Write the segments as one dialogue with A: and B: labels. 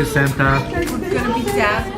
A: you, Santa.
B: It's gonna be dazzled.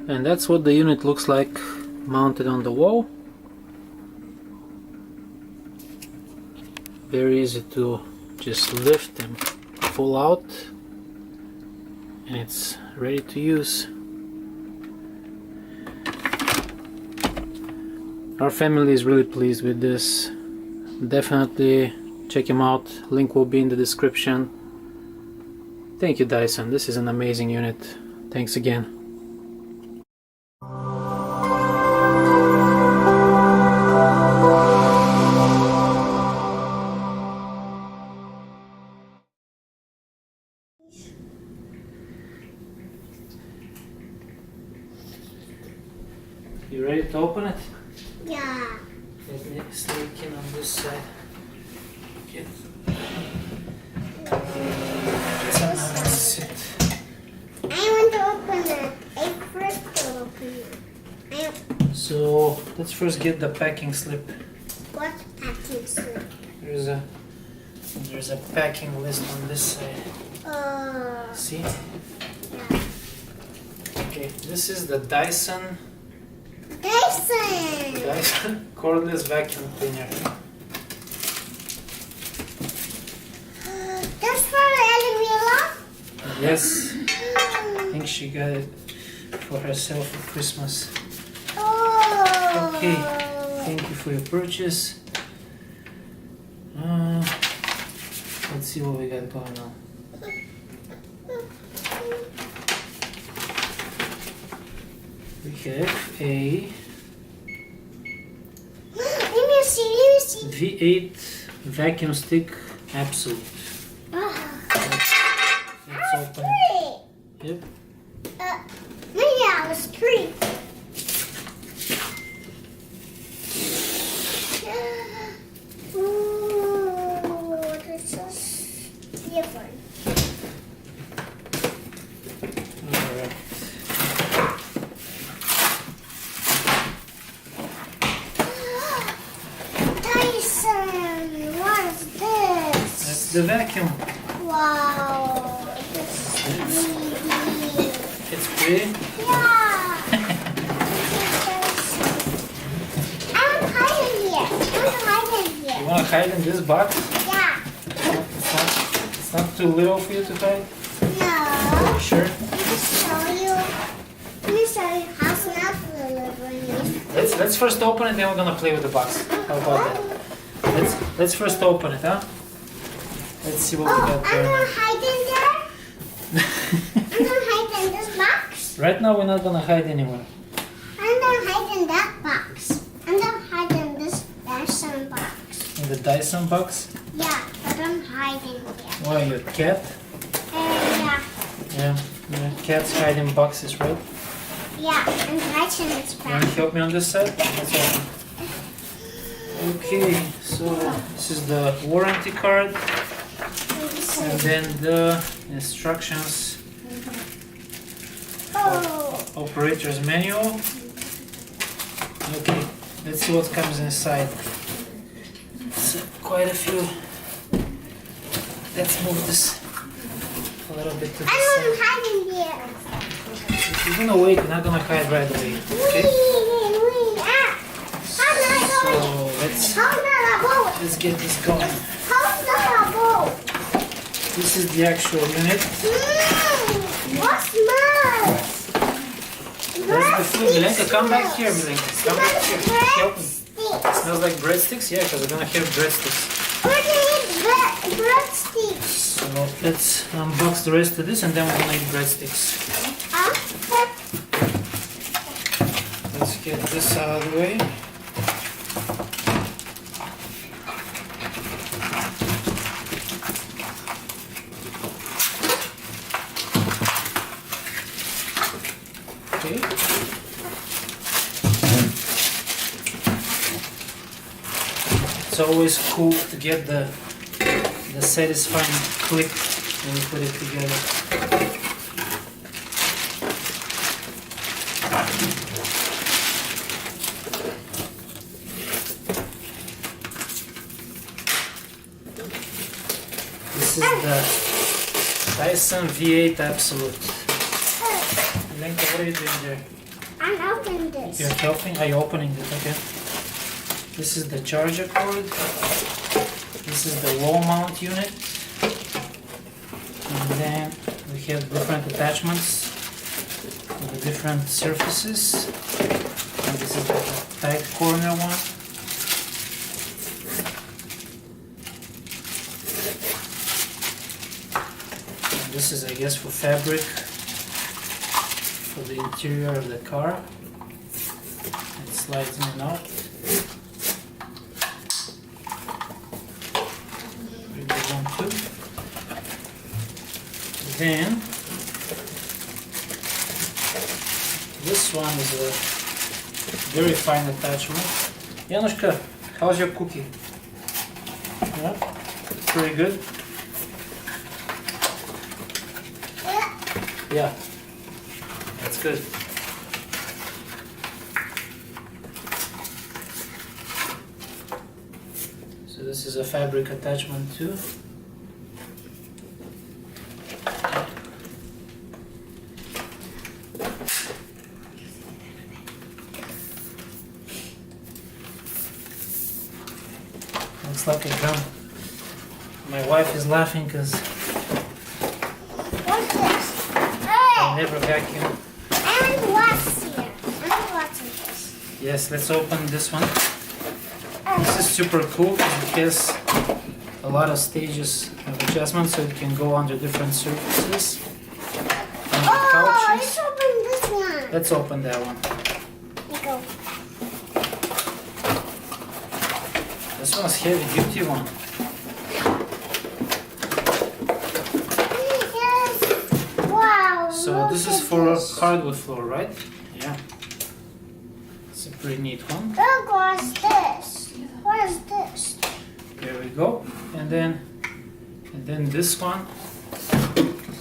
A: And that's what the unit looks like mounted on the wall. Very easy to just lift and pull out, and it's ready to use. Our family is really pleased with this. Definitely check him out, link will be in the description. Thank you, Dyson, this is an amazing unit. Thanks again. You ready to open it?
C: Yeah.
A: Let me sneak in on this side. Get. That's it.
C: I want to open it. I first to open it.
A: So let's first get the packing slip.
C: What packing slip?
A: There's a packing list on this side. See?
C: Yeah.
A: Okay, this is the Dyson cordless vacuum cleaner.
C: That's for Elimila?
A: Yes, I think she got it for herself for Christmas.
C: Oh.
A: Okay, thank you for your purchase. Let's see what we got going on. We have a V8 vacuum stick absolute. Let's open it. Yep.
C: Maybe I was 3. Ooh, this is different.
A: Alright.
C: Dyson, what is this?
A: That's the vacuum.
C: Wow, this is really.
A: It's pretty.
C: Yeah. I'm hiding here. I'm hiding
A: You
C: here.
A: want to hide in this box?
C: Yeah.
A: It's not too little for you to hide?
C: No.
A: Sure?
C: Let me show you how small delivering.
A: Let's first open it, then we're gonna play with the box. How about that? Let's first open it, huh? Let's see what we got
C: I'm
A: there.
C: gonna hide in there. I'm gonna hide in this box.
A: Right now we're not gonna hide anywhere.
C: I'm gonna hide in that box. I'm gonna hide in this Dyson box.
A: In the Dyson box?
C: Yeah, but I'm hiding there.
A: Why, your cat?
C: Yeah.
A: Yeah, cats hide in boxes, right?
C: Yeah, and Dyson is
A: You wanna
C: back.
A: help me on this side? Let's open. Okay, so this is the warranty card, and then the instructions,
C: Oh.
A: operator's manual. Okay, let's see what comes inside. It's quite a few. Let's move this a little bit to the
C: I'm
A: side.
C: hiding here.
A: If you're gonna wait, you're not gonna hide right away. Okay? So let's get this going. This is the actual unit.
C: What's mine?
A: That's the food. Milenka, come back here, Milenka. Come back here. Help me. Smells like breadsticks? Yeah, because we're gonna have breadsticks.
C: Where do you eat breadsticks.
A: So let's unbox the rest of this and then we'll make breadsticks. Let's get this out of the way. Okay. It's always cool to get the satisfying click when you put it together. This is the Dyson V8 Absolute. Lenka, what are you doing there?
C: I'm opening this.
A: You're helping? Are you opening it? Okay. This is the charger cord. This is the wall mount unit. And then we have different attachments for the different surfaces. And this is the tight corner one. And this is, I guess, for fabric for the interior of the car. It slides in and out. Pretty good one too. Then this one is a very fine attachment. Januszka, how's your cookie? Yeah, pretty good. Yeah, that's good. So this is a fabric attachment too. Looks like a drum. My wife is laughing because
C: What's this?
A: I
C: Hey!
A: never vacuum.
C: And what's here? And what's in this?
A: Yes, let's open this one. This is super cool because it has a lot of stages of adjustment, so it can go under different surfaces. Under
C: Oh,
A: couches.
C: let's open this one.
A: Let's open that one.
C: Here you go.
A: This one's heavy duty one.
C: Yes. Wow.
A: So
C: look
A: this is
C: at
A: for
C: this.
A: hardwood floor, right? Yeah. It's a pretty neat one.
C: Look, what's this? What is this?
A: There we go. And then this one.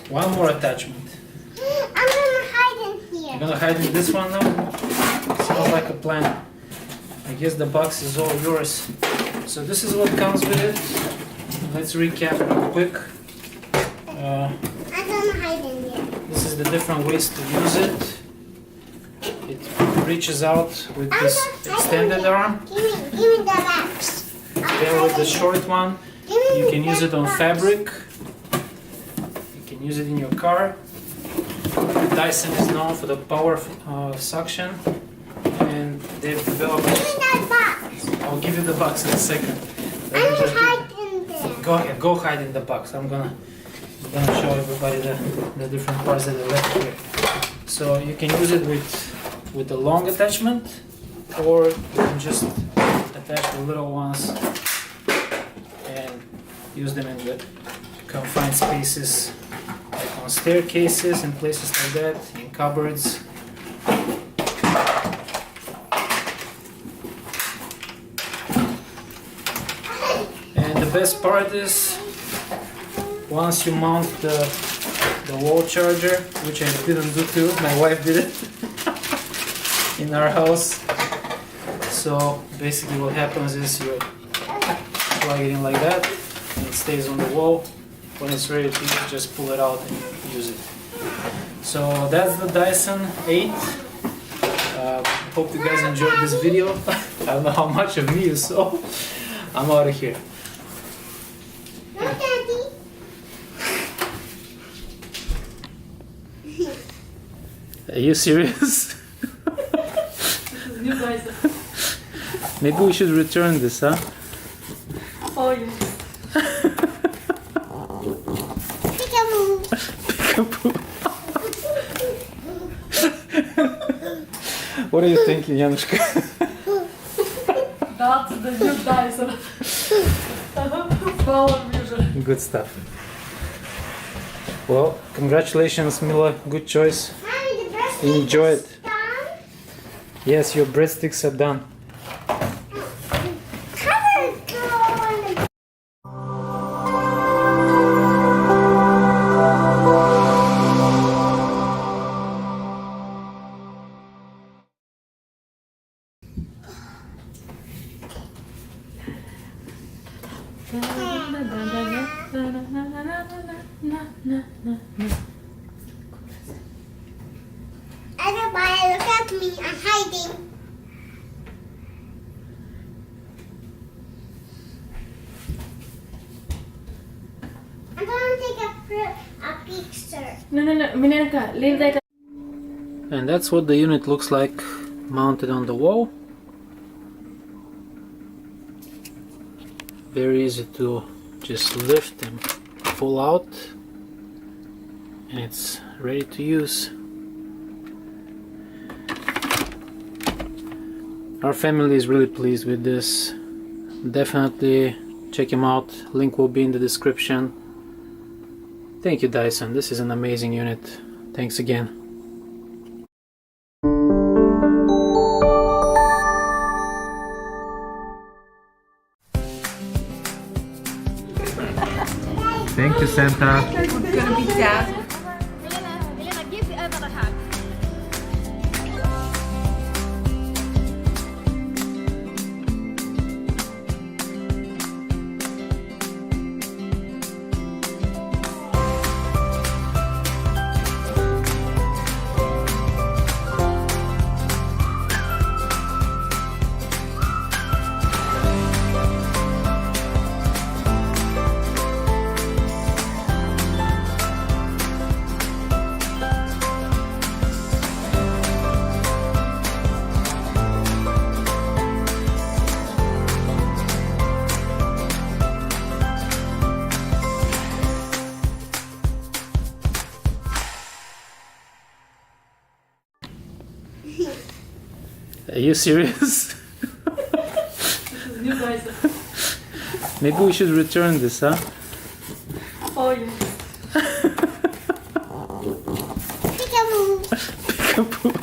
A: One more attachment.
C: I'm gonna hide in
A: You're
C: here.
A: gonna hide in this one now? Sounds like a plan. I guess the box is all yours. So this is what comes with it. Let's recap real quick.
C: I'm gonna hide in here.
A: This is the different ways to use it. It reaches out with this extended arm.
C: Give me the box.
A: Then with the short one, you can use it on fabric. You can use it in your car. Dyson is known for the power suction, and they've developed.
C: Give me that box.
A: I'll give you the box in a second. Let me
C: I'm
A: just
C: hide in there.
A: go ahead, go hide in the box. I'm gonna show everybody the different parts that are left here. So you can use it with the long attachment, or you can just attach the little ones and use them in the confined spaces, like on staircases and places like that, in cupboards. And the best part is, once you mount the wall charger, which I didn't do too, my wife did it in our house. So basically what happens is you plug it in like that, and it stays on the wall. When it's ready to use, just pull it out and use it. So that's the Dyson 8. Hope you guys enjoyed this video. I don't know how much of me you saw. I'm out of here.
C: No, Daddy.
A: Are you serious?
B: New Dyson.
A: Maybe we should return this, huh?
B: Oh, yes.
A: What are you thinking, Januszka?
B: That's the new Dyson. Power user.
A: Good stuff. Well, congratulations, Mila. Good choice.
C: Mommy, the breast
A: Enjoy it.
C: done.
A: Yes, your breadsticks are done.
C: Color go on. Everybody, look at me. I'm hiding. I'm gonna take a picture.
B: No, Minenka, leave that.
A: And that's what the unit looks like mounted on the wall. Very easy to just lift and pull out, and it's ready to use. Our family is really pleased with this. Definitely check him out. Link will be in the description. Thank you, Dyson. This is an amazing unit. Thanks again. Thank you, Santa.
D: It's gonna be jazz.
E: Milena, give the other hug.
A: Are you serious?
B: This is new Dyson.
A: Maybe we should return this, huh?
B: Oh yeah.
C: Peekaboo.
A: Peekaboo.